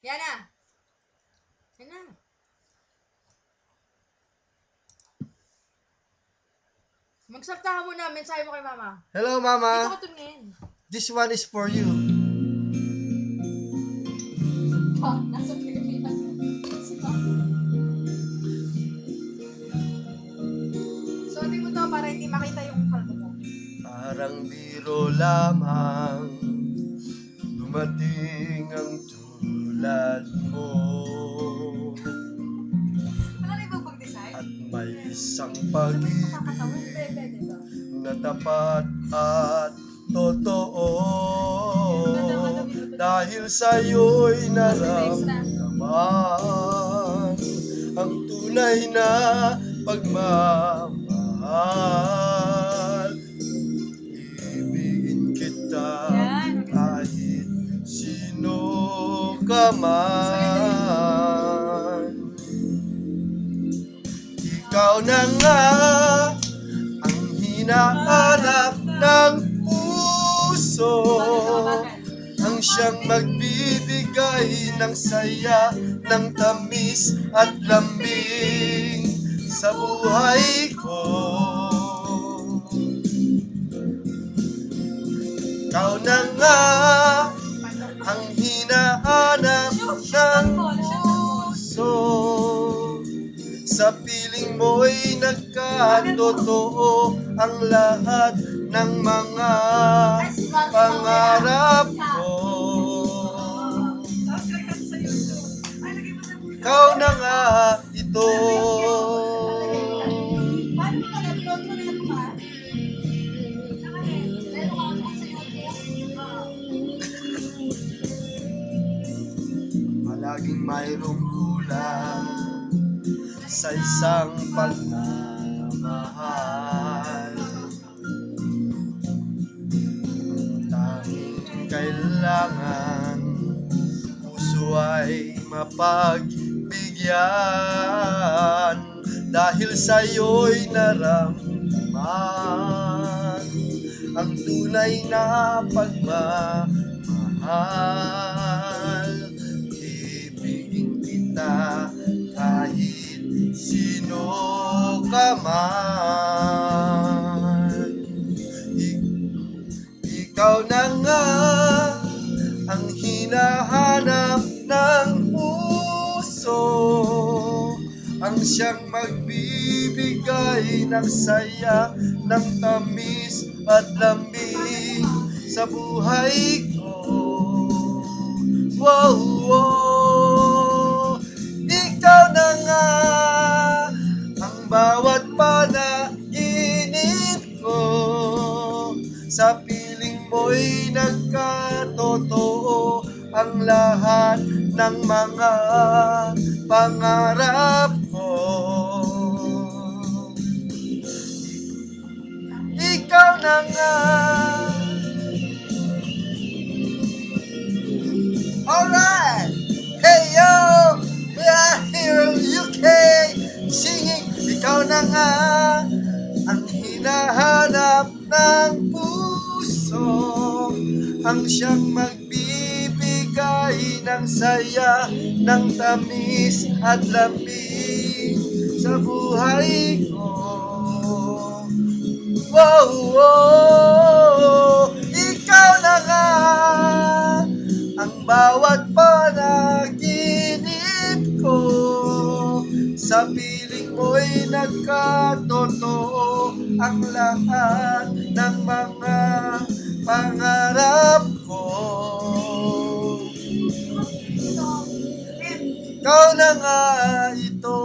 Yan na. Yan na. Magsalta ka muna. Mensahe mo kay mama. Hello, Dito Mama. ka tumingin. This one is for you. Nasa Pilipinas. Si mama. Suotin mo to para hindi makita yung kalbo mo. Parang biro lamang dumating ang tulad mo. Wala na ibang pag-design? At may isang Nakakatawa. pag-ibig Bebe, diba? na tapat at totoo. Dahil sa'yo'y naramdaman ang tunay na pagmamahal. Ibigin kita kahit sino ka man. Ikaw na nga ang hinahanap ng puso, ang siyang magbibigay ng saya, ng tamis at lambing sa buhay ko. Ikaw na nga ang hinahanap ng puso, sa piling mo'y nagkatotoo ang lahat ng mga pangarap ko. Ikaw na nga ito. Palaging mayroong kulang sa isang pagmamahal. Tanging kailangan puso ay mapagbigyan, dahil sa'yo'y naramdaman ang tunay na pagmamahal. Ibigin kita kahit sino ka man. Ikaw na nga ang hinahanap ng puso, ang siyang magbibigay ng saya, ng tamis at lambing sa buhay ko. Wow, wow. Ikaw na nga ang bawat panaginip ko, sa piling mo'y nagkatotoo ang lahat ng mga pangarap ko. Ikaw na nga. Alright! Hey yo! We are here in UK singing. Ikaw na nga ang hinahanap ng puso, ang siyang magbibigay ng saya, ng tamis at lambing sa buhay ko. Wow, wow, ikaw na nga ang bawat panaginip ko, sa piling mo'y nagkatotoo ang lahat ng mga pangarap ko. Ikaw na nga ito.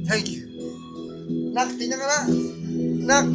Thank you. Nak, tingnan ka na. Nak.